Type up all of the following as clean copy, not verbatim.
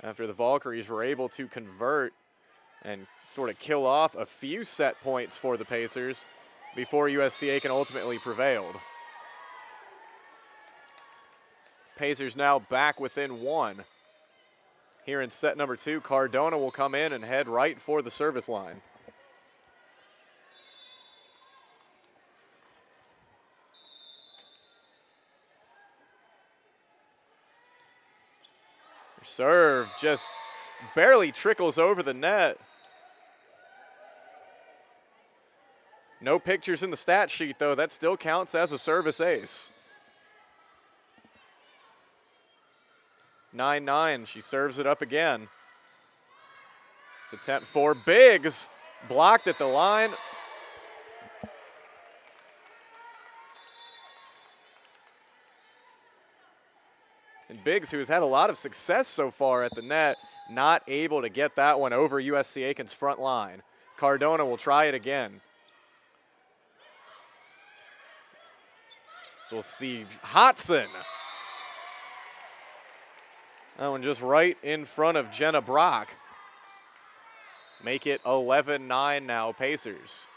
after the Valkyries were able to convert and sort of kill off a few set points for the Pacers before USC Aiken ultimately prevailed. Pacers now back within one. Here in set number 2, Cardona will come in and head right for the service line. Serve just barely trickles over the net. No pictures in the stat sheet, though. That still counts as a service ace. 9-9, she serves it up again. It's attempt for Biggs, blocked at the line. And Biggs, who has had a lot of success so far at the net, not able to get that one over USC Aiken's front line. Cardona will try it again. So we'll see Hodson. That one just right in front of Jenna Brock. Make it 11-9 now, Pacers.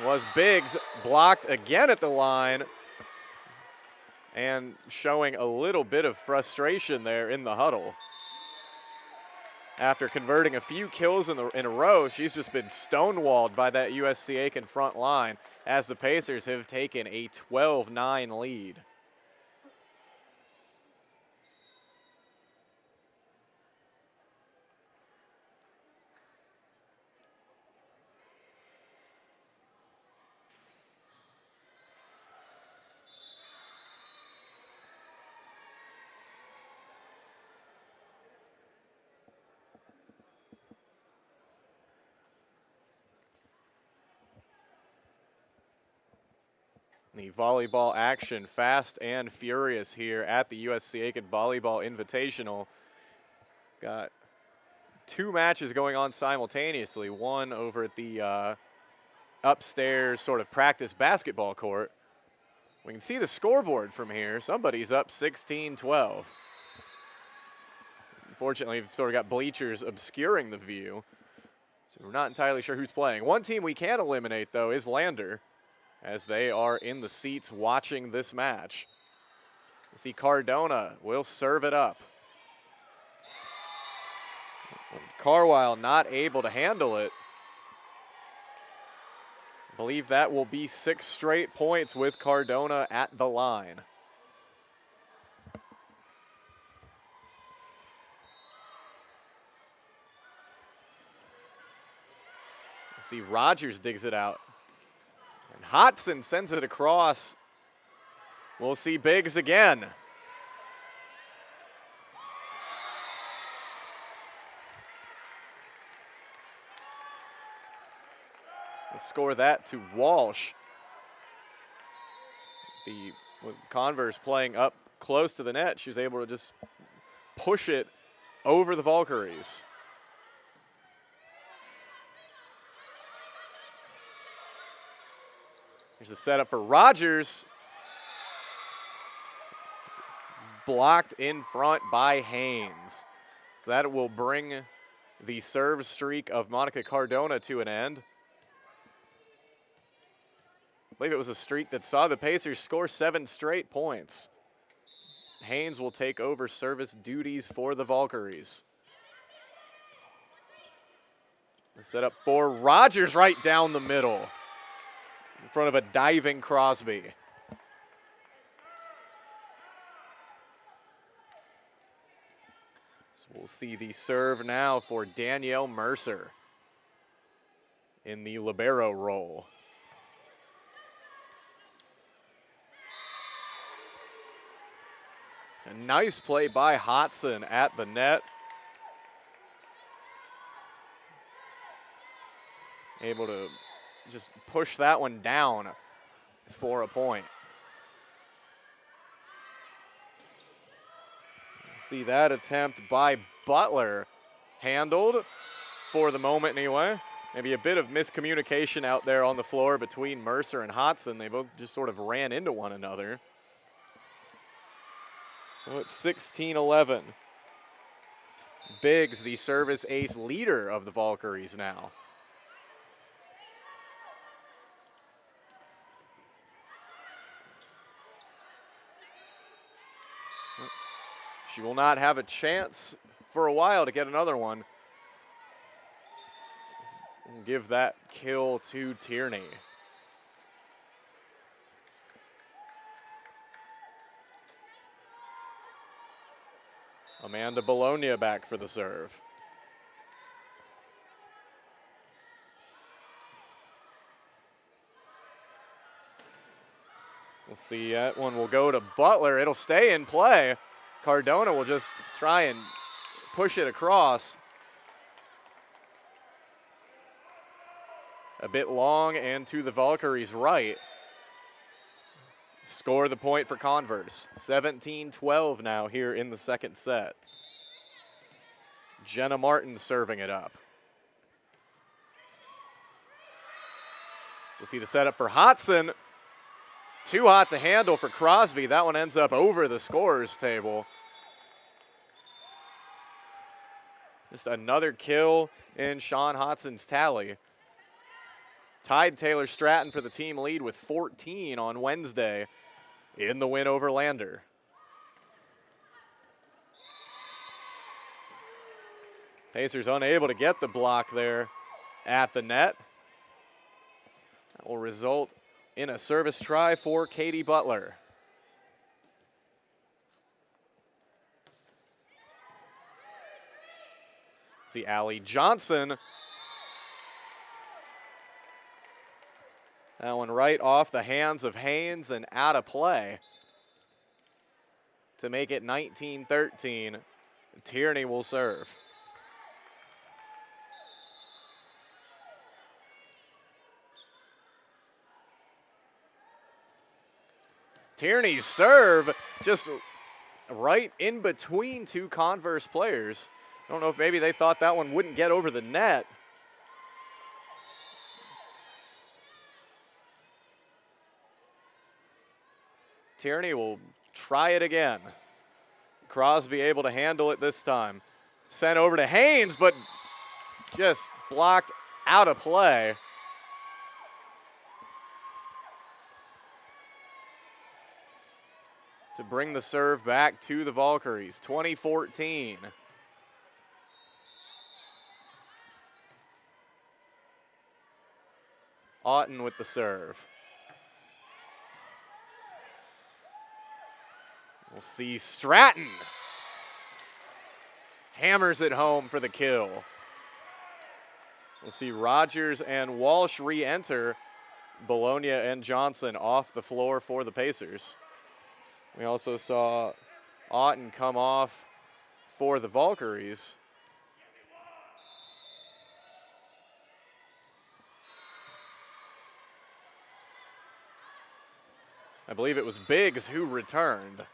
Was Biggs, blocked again at the line, and showing a little bit of frustration there in the huddle. After converting a few kills in a row, she's just been stonewalled by that USC Aiken front line as the Pacers have taken a 12-9 lead. The volleyball action fast and furious here at the USC Aiken Volleyball Invitational. Got 2 matches going on simultaneously, one over at the upstairs sort of practice basketball court. We can see the scoreboard from here. Somebody's up 16-12. Unfortunately, we've sort of got bleachers obscuring the view, so we're not entirely sure who's playing. One team we can eliminate, though, is Lander, as they are in the seats watching this match. You see Cardona will serve it up. Carwile not able to handle it. I believe that will be 6 straight points with Cardona at the line. You see Rogers digs it out. And Hodson sends it across. We'll see Biggs again. We'll score that to Walsh. With Converse playing up close to the net, she was able to just push it over the Valkyries. Here's the setup for Rogers. Blocked in front by Haynes. So that will bring the serve streak of Monica Cardona to an end. I believe it was a streak that saw the Pacers score 7 straight points. Haynes will take over service duties for the Valkyries. The setup for Rogers right down the middle, in front of a diving Crosby. So we'll see the serve now for Danielle Mercer in the libero role. A nice play by Hodson at the net. Able to just push that one down for a point. See that attempt by Butler. Handled, for the moment anyway. Maybe a bit of miscommunication out there on the floor between Mercer and Hodson. They both just sort of ran into one another. So it's 16-11. Biggs, the service ace leader of the Valkyries now. She will not have a chance for a while to get another one. Give that kill to Tierney. Amanda Bologna back for the serve. We'll see, that one will go to Butler. It'll stay in play. Cardona will just try and push it across. A bit long and to the Valkyries' right. Score the point for Converse. 17-12 now here in the second set. Jenna Martin serving it up. So we'll see the setup for Hodson. Too hot to handle for Crosby. That one ends up over the scorer's table. Just another kill in Sean Hodson's tally. Tied Taylor Stratton for the team lead with 14 on Wednesday in the win over Lander. Pacers unable to get the block there at the net. That will result in a service try for Katie Butler. See Allie Johnson. That one right off the hands of Haynes and out of play to make it 19-13. Tierney will serve. Tierney's serve just right in between two Converse players. I don't know if maybe they thought that one wouldn't get over the net. Tierney will try it again. Crosby able to handle it this time. Sent over to Haynes, but just blocked out of play. To bring the serve back to the Valkyries, 20-14. Otten with the serve. We'll see Stratton. Hammers it home for the kill. We'll see Rogers and Walsh re-enter. Bologna and Johnson off the floor for the Pacers. We also saw Otten come off for the Valkyries. I believe it was Biggs who returned.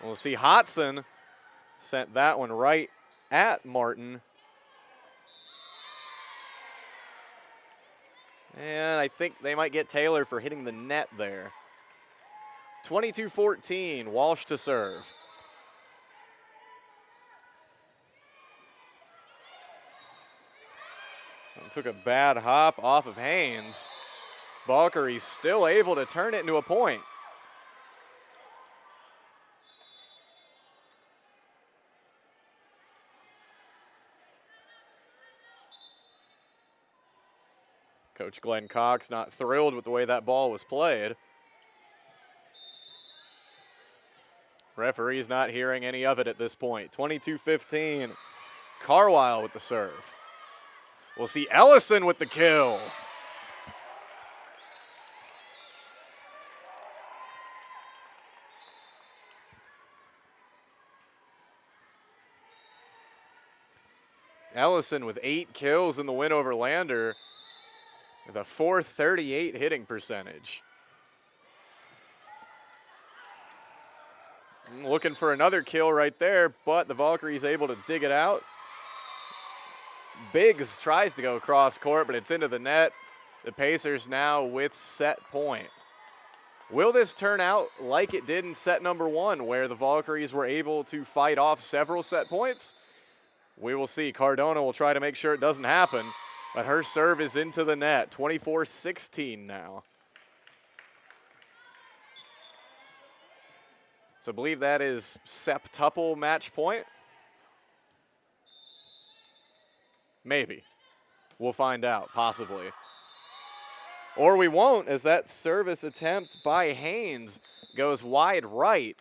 We'll see Hodson sent that one right at Martin. And I think they might get Taylor for hitting the net there. 22-14, Walsh to serve. Took a bad hop off of Haynes. Valkyries still able to turn it into a point. Coach Glenn Cox not thrilled with the way that ball was played. Referee's not hearing any of it at this point. 22-15, Carlisle with the serve. We'll see Ellison with the kill. Ellison with 8 kills in the win over Lander with a .438 hitting percentage. Looking for another kill right there, but the Valkyries able to dig it out. Biggs tries to go cross court, but it's into the net. The Pacers now with set point. Will this turn out like it did in set number 1, where the Valkyries were able to fight off several set points? We will see. Cardona will try to make sure it doesn't happen, but her serve is into the net. 24-16 now. So I believe that is septuple match point. Maybe. We'll find out, possibly. Or we won't, as that service attempt by Haynes goes wide right.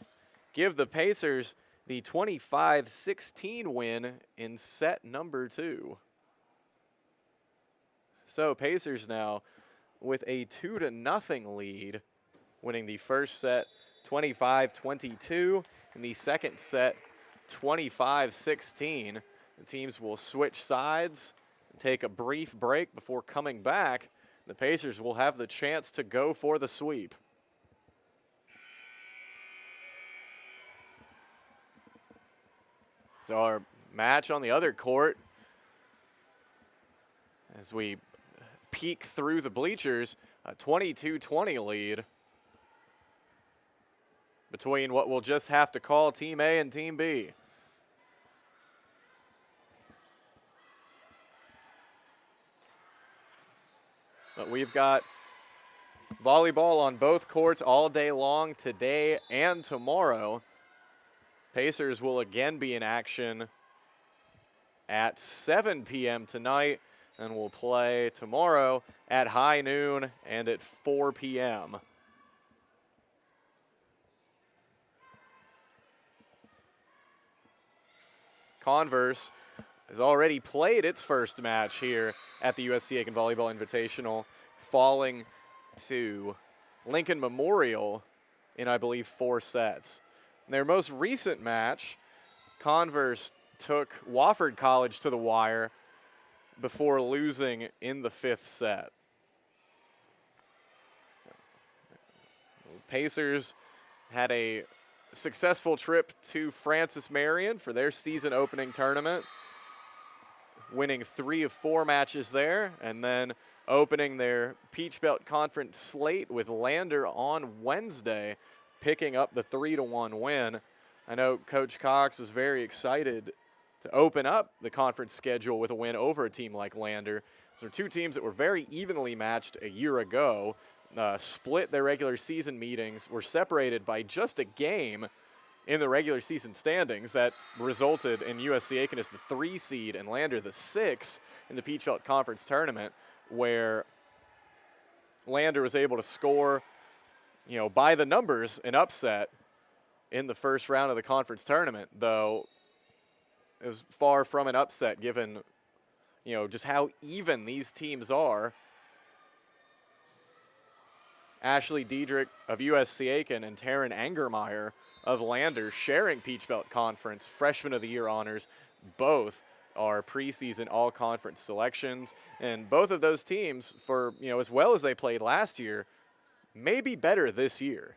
Give the Pacers the 25-16 win in set number 2. So Pacers now with a 2-0 lead, winning the first set 25-22, and the second set 25-16. The teams will switch sides and take a brief break before coming back. The Pacers will have the chance to go for the sweep. So our match on the other court, as we peek through the bleachers, a 22-20 lead between what we'll just have to call Team A and Team B. But we've got volleyball on both courts all day long today and tomorrow. Pacers will again be in action at 7 p.m. tonight, and will play tomorrow at high noon and at 4 p.m. Converse has already played its first match here at the USC Aiken Volleyball Invitational, falling to Lincoln Memorial in, I believe, 4 sets. In their most recent match, Converse took Wofford College to the wire before losing in the 5th set. Pacers had a successful trip to Francis Marion for their season opening tournament, winning 3 of 4 matches there, and then opening their Peach Belt Conference slate with Lander on Wednesday, picking up the 3-1 win. I know Coach Cox was very excited to open up the conference schedule with a win over a team like Lander. So 2 teams that were very evenly matched a year ago, split their regular season meetings, were separated by just a game in the regular season standings. That resulted in USC Aiken as the 3 seed and Lander the 6 in the Peach Belt Conference tournament, where Lander was able to score, by the numbers, an upset in the first round of the conference tournament, though it was far from an upset given, just how even these teams are. Ashley Diedrich of USC Aiken and Taryn Angermeyer of Lander sharing Peach Belt Conference Freshman of the Year honors. Both are preseason all-conference selections, and both of those teams, for as well as they played last year, may be better this year.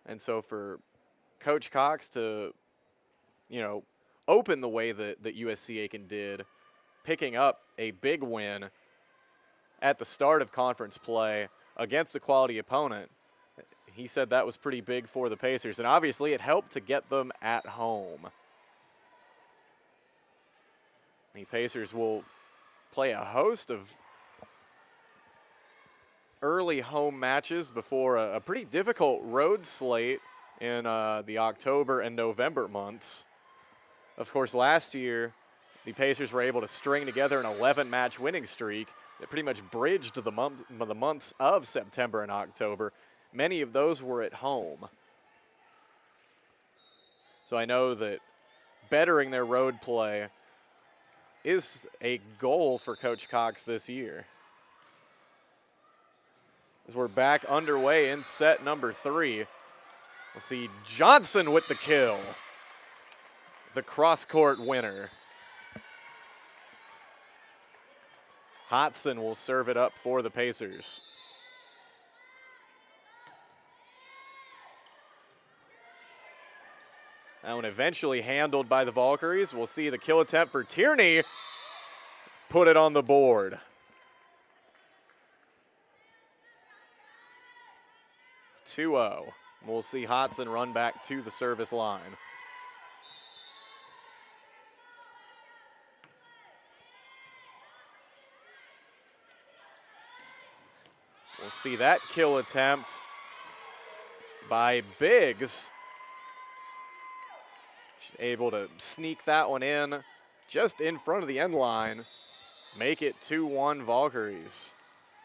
And so for Coach Cox to, open the way that USC Aiken did, picking up a big win at the start of conference play against a quality opponent, he said that was pretty big for the Pacers, and obviously it helped to get them at home. The Pacers will play a host of early home matches before a pretty difficult road slate in the October and November months. Of course, last year, the Pacers were able to string together an 11-match winning streak that pretty much bridged the months of September and October. Many of those were at home. So I know that bettering their road play is a goal for Coach Cox this year. As we're back underway in set number 3, we'll see Johnson with the kill, the cross-court winner. Hodson will serve it up for the Pacers. Now one eventually handled by the Valkyries. We'll see the kill attempt for Tierney. Put it on the board. 2-0. We'll see Hodson run back to the service line. We'll see that kill attempt by Biggs. She's able to sneak that one in just in front of the end line. Make it 2-1 Valkyries.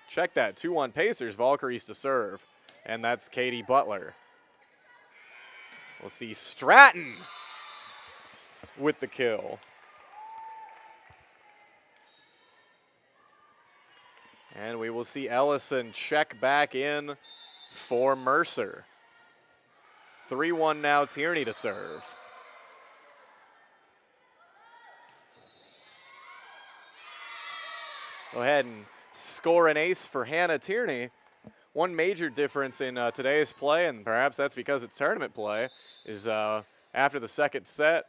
Check that, 2-1 Pacers, Valkyries to serve. And that's Katie Butler. We'll see Stratton with the kill. And we will see Ellison check back in for Mercer. 3-1 now, Tierney to serve. Go ahead and score an ace for Hannah Tierney. One major difference in today's play, and perhaps that's because it's tournament play, is after the second set,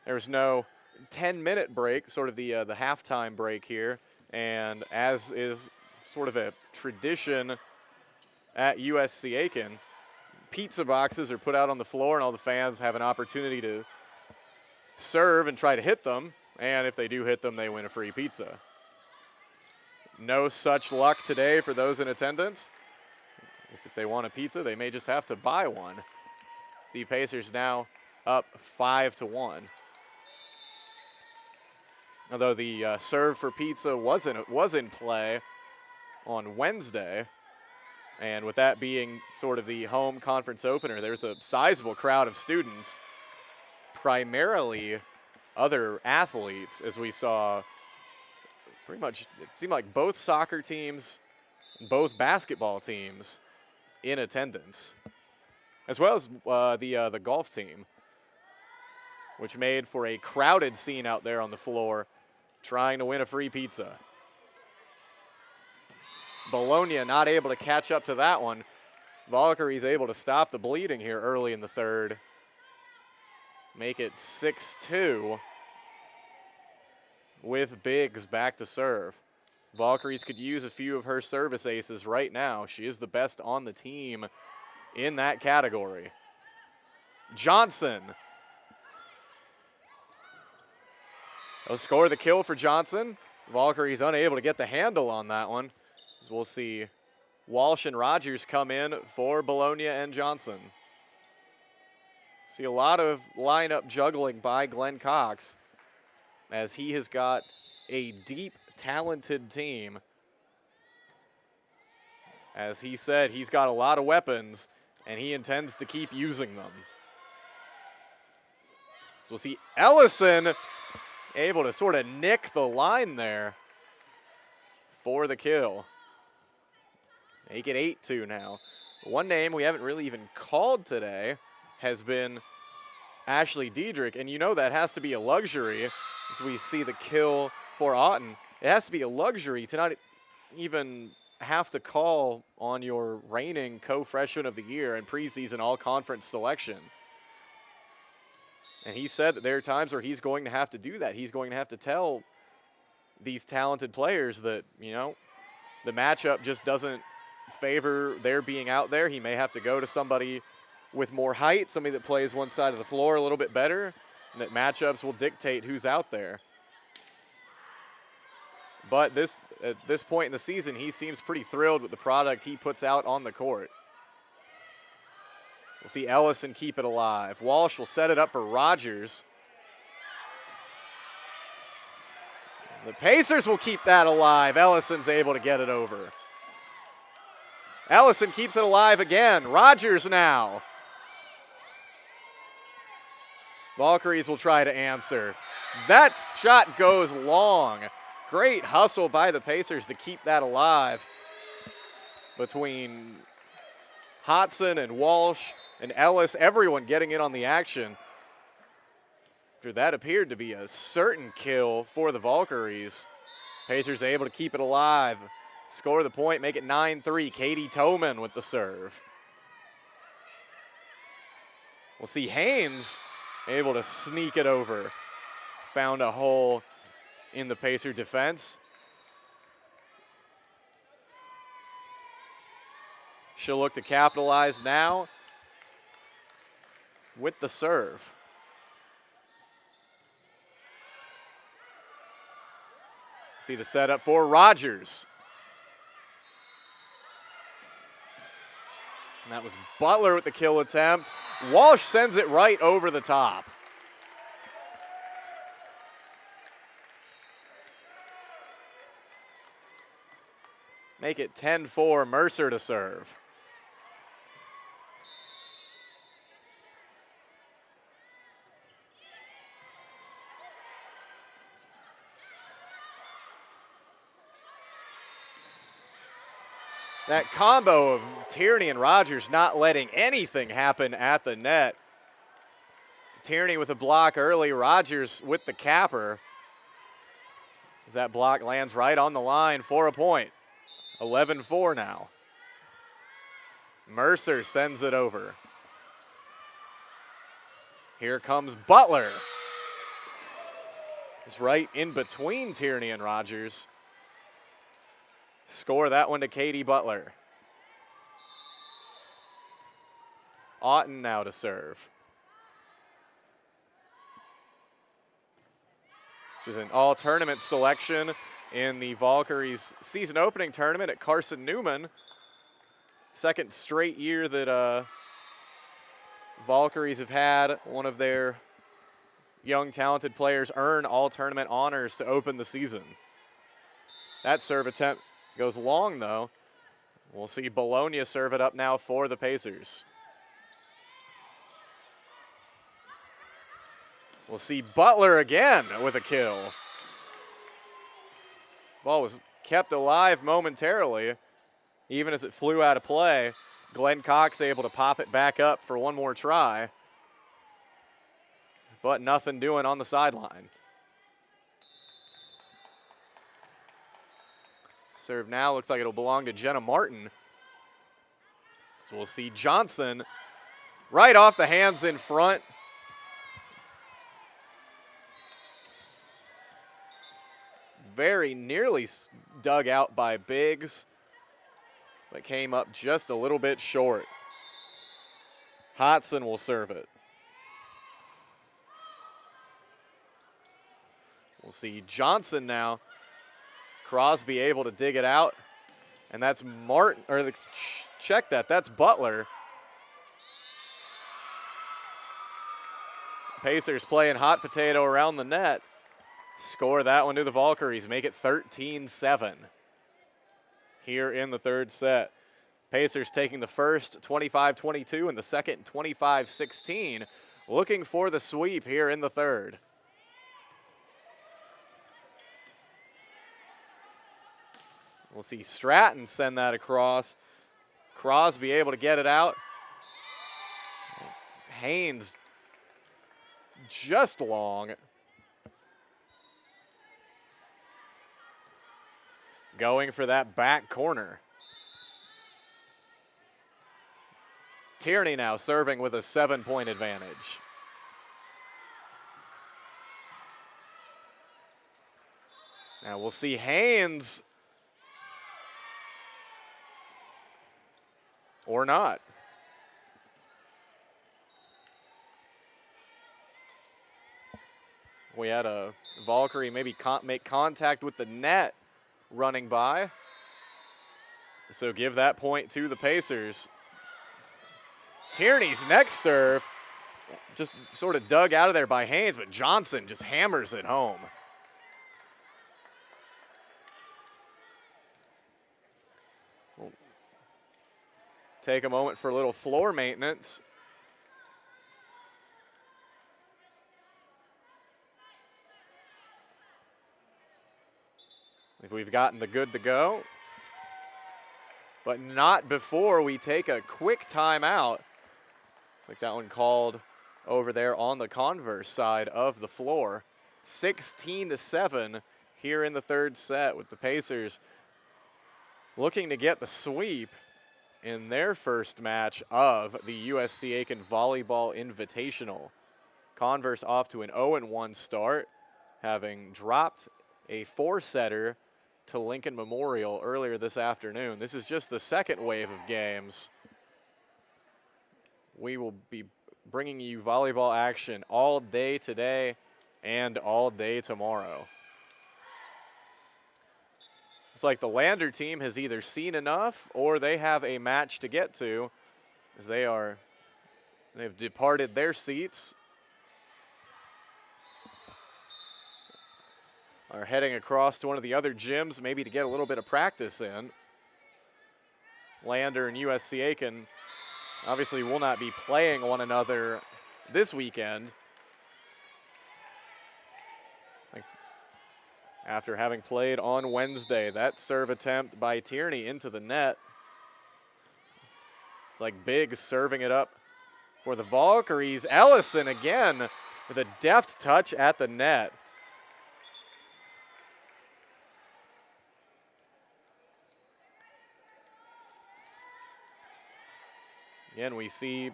there was no 10-minute break, sort of the halftime break here. And as is sort of a tradition at USC Aiken, pizza boxes are put out on the floor and all the fans have an opportunity to serve and try to hit them. And if they do hit them, they win a free pizza. No such luck today for those in attendance. I guess if they want a pizza, they may just have to buy one. The Pacers now up 5-1. Although the serve for pizza was in play on Wednesday, and with that being sort of the home conference opener, there's a sizable crowd of students, primarily other athletes, as we saw pretty much, it seemed like both soccer teams, both basketball teams in attendance, as well as the golf team, which made for a crowded scene out there on the floor trying to win a free pizza. Bologna not able to catch up to that one. Valkyries able to stop the bleeding here early in the third. Make it 6-2 with Biggs back to serve. Valkyries could use a few of her service aces right now. She is the best on the team in that category. Johnson. They'll score the kill for Johnson. Valkyries unable to get the handle on that one. As we'll see Walsh and Rogers come in for Bologna and Johnson. See a lot of lineup juggling by Glenn Cox, as he has got a deep, talented team. As he said, he's got a lot of weapons, and he intends to keep using them. So we'll see Ellison able to sort of nick the line there for the kill. Make it 8-2 now. One name we haven't really even called today has been Ashley Diedrich, and you know that has to be a luxury as we see the kill for Otten. It has to be a luxury to not even have to call on your reigning co-freshman of the year and preseason all-conference selection. And he said that there are times where he's going to have to do that. He's going to have to tell these talented players that, you know, the matchup just doesn't favor their being out there. He may have to go to somebody with more height, somebody that plays one side of the floor a little bit better, and that matchups will dictate who's out there. But at this point in the season, he seems pretty thrilled with the product he puts out on the court. We'll see Ellison keep it alive. Walsh will set it up for Rogers. The Pacers will keep that alive. Ellison's able to get it over. Ellison keeps it alive again. Rogers now. Valkyries will try to answer. That shot goes long. Great hustle by the Pacers to keep that alive between Hodson and Walsh and Ellis, everyone getting in on the action. After that appeared to be a certain kill for the Valkyries. Pacers able to keep it alive, score the point, make it 9-3. Katie Toman with the serve. We'll see Haynes able to sneak it over. Found a hole in the Pacer defense. She'll look to capitalize now with the serve. See the setup for Rogers. And that was Butler with the kill attempt. Walsh sends it right over the top. Make it 10-4, Mercer to serve. That combo of Tierney and Rogers not letting anything happen at the net. Tierney with a block early, Rogers with the capper. As that block lands right on the line for a point. 11-4 now. Mercer sends it over. Here comes Butler. Just right in between Tierney and Rogers. Score that one to Katie Butler. Otten now to serve. She's an all-tournament selection in the Valkyries season opening tournament at Carson Newman. Second straight year that Valkyries have had one of their young talented players earn all-tournament honors to open the season. That serve attempt goes long, though. We'll see Bologna serve it up now for the Pacers. We'll see Butler again with a kill. Ball was kept alive momentarily, even as it flew out of play. Glenn Cox able to pop it back up for one more try, but nothing doing on the sideline. Serve now looks like it'll belong to Jenna Martin. So we'll see Johnson right off the hands in front. Very nearly dug out by Biggs, but came up just a little bit short. Hodson will serve it. We'll see Johnson now. Crosby able to dig it out, and that's Martin, or check that, that's Butler. Pacers playing hot potato around the net. Score that one to the Valkyries, make it 13-7 here in the third set. Pacers taking the first 25-22 and the second 25-16, looking for the sweep here in the third. We'll see Stratton send that across. Crosby able to get it out. Haynes just long. Going for that back corner. Tierney now serving with a 7-point advantage. Now we'll see Haynes or not. We had a Valkyrie maybe make contact with the net running by. So give that point to the Pacers. Tierney's next serve just sort of dug out of there by Haynes, but Johnson just hammers it home. We'll take a moment for a little floor maintenance. If we've gotten the good to go, but not before we take a quick timeout. Like that one called over there on the Converse side of the floor. 16-7 here in the third set, with the Pacers looking to get the sweep in their first match of the USC Aiken Volleyball Invitational. Converse off to an 0-1 start, having dropped a 4-setter to Lincoln Memorial earlier this afternoon. This is just the second wave of games. We will be bringing you volleyball action all day today and all day tomorrow. It's like the Lander team has either seen enough or they have a match to get to, as they've departed their seats, are heading across to one of the other gyms maybe to get a little bit of practice in. Lander and USC Aiken obviously will not be playing one another this weekend, after having played on Wednesday. That serve attempt by Tierney into the net. It's like Biggs serving it up for the Valkyries. Ellison again with a deft touch at the net. Again, we see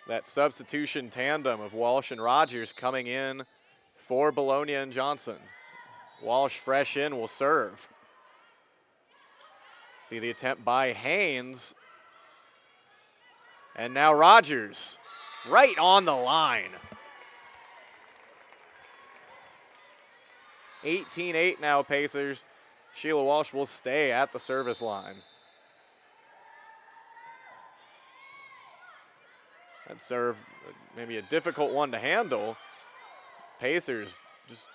that substitution tandem of Walsh and Rogers coming in for Bologna and Johnson. Walsh fresh in will serve. See the attempt by Haynes. And now Rogers right on the line. 18-8 now, Pacers. Sheila Walsh will stay at the service line. That serve, maybe a difficult one to handle. Pacers just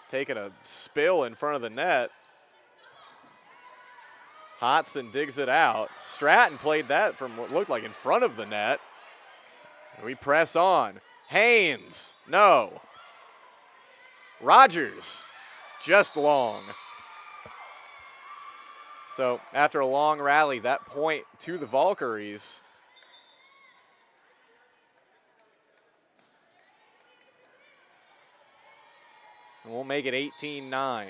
taking a spill in front of the net. Hodson digs it out. Stratton played that from what looked like in front of the net. We press on. Haynes, no. Rogers, just long. So after a long rally, that point to the Valkyries. And we'll make it 18-9.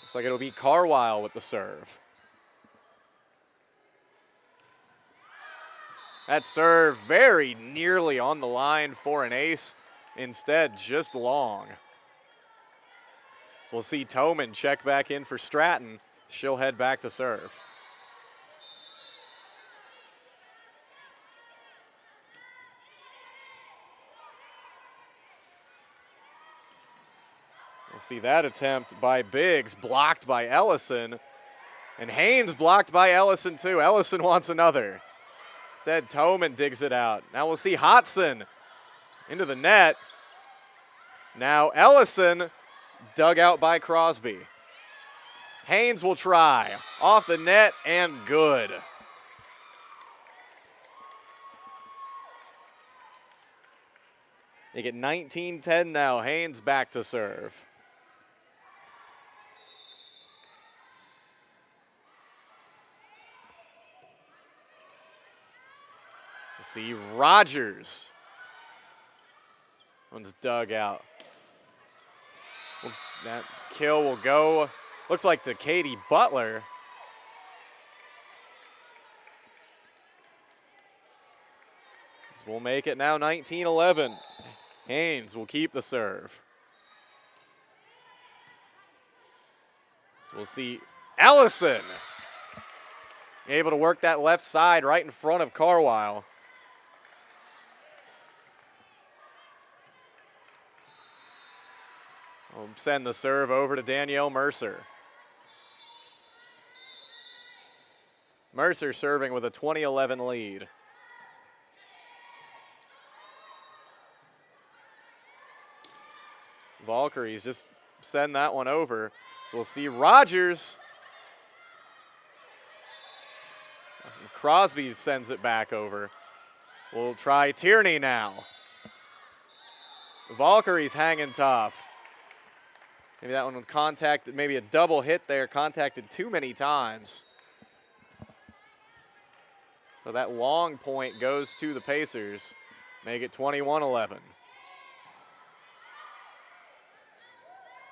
Looks like it'll be Carwile with the serve. That serve very nearly on the line for an ace. Instead, just long. So we'll see Toman check back in for Stratton. She'll head back to serve. We'll see that attempt by Biggs, blocked by Ellison. And Haynes blocked by Ellison too. Ellison wants another. Instead, Toman digs it out. Now we'll see Hodson into the net. Now Ellison dug out by Crosby. Haynes will try. Off the net and good. They get 19-10 now. Haynes back to serve. See Rogers. One's dug out. Well, that kill will go, looks like to Katie Butler. So we'll make it now 19-11. Haynes will keep the serve. So we'll see Ellison able to work that left side right in front of Carwile. We'll send the serve over to Danielle Mercer. Mercer serving with a 20-11 lead. Valkyries just send that one over. So we'll see Rogers. Crosby sends it back over. We'll try Tierney now. Valkyries hanging tough. Maybe that one with contact, maybe a double hit there, contacted too many times. So that long point goes to the Pacers, make it 21-11.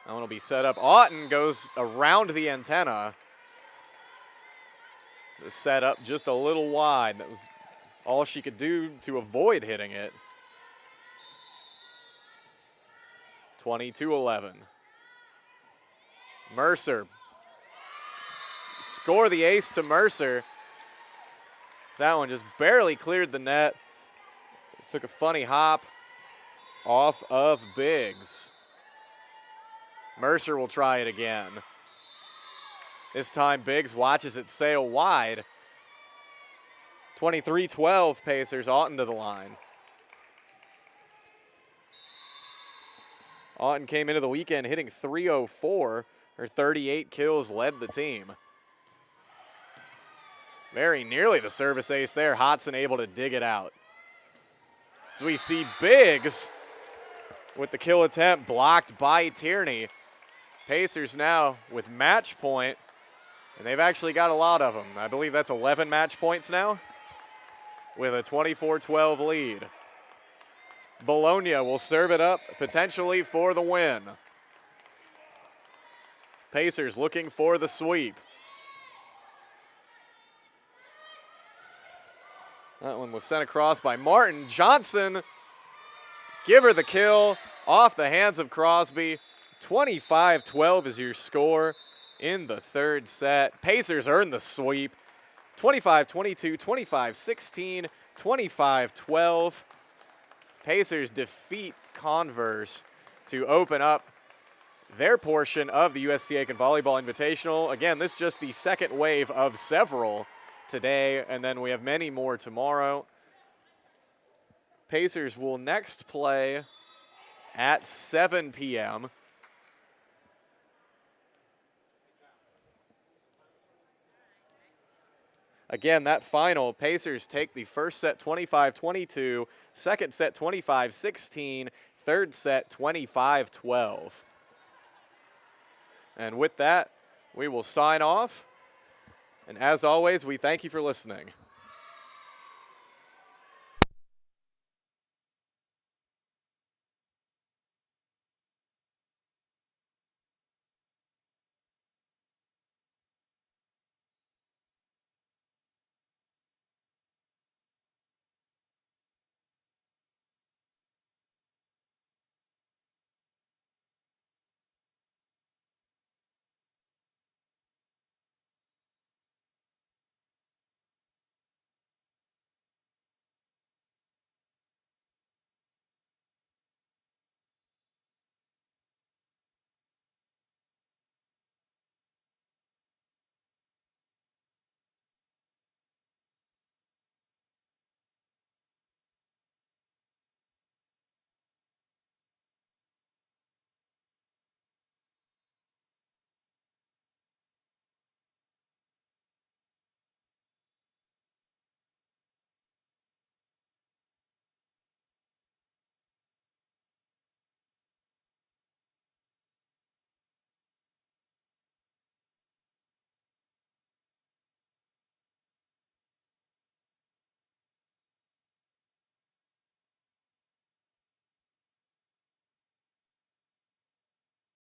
That one will be set up. Otten goes around the antenna. Set up just a little wide. That was all she could do to avoid hitting it. 22-11. Mercer. Score the ace to Mercer. That one just barely cleared the net. Took a funny hop off of Biggs. Mercer will try it again. This time Biggs watches it sail wide. 23-12 Pacers. Oughton to the line. Oughton came into the weekend hitting .304. Her 38 kills led the team. Very nearly the service ace there. Hodson able to dig it out. As we see Biggs with the kill attempt blocked by Tierney. Pacers now with match point, and they've actually got a lot of them. I believe that's 11 match points now with a 24-12 lead. Bologna will serve it up potentially for the win. Pacers looking for the sweep. That one was sent across by Martin. Johnson, give her the kill off the hands of Crosby. 25-12 is your score in the third set. Pacers earn the sweep. 25-22, 25-16, 25-12. Pacers defeat Converse to open up their portion of the USC Aiken Volleyball Invitational. Again, this is just the second wave of several today, and then we have many more tomorrow. Pacers will next play at 7 p.m. Again, that final, Pacers take the first set 25-22, second set 25-16, third set 25-12. And with that, we will sign off. And as always, we thank you for listening.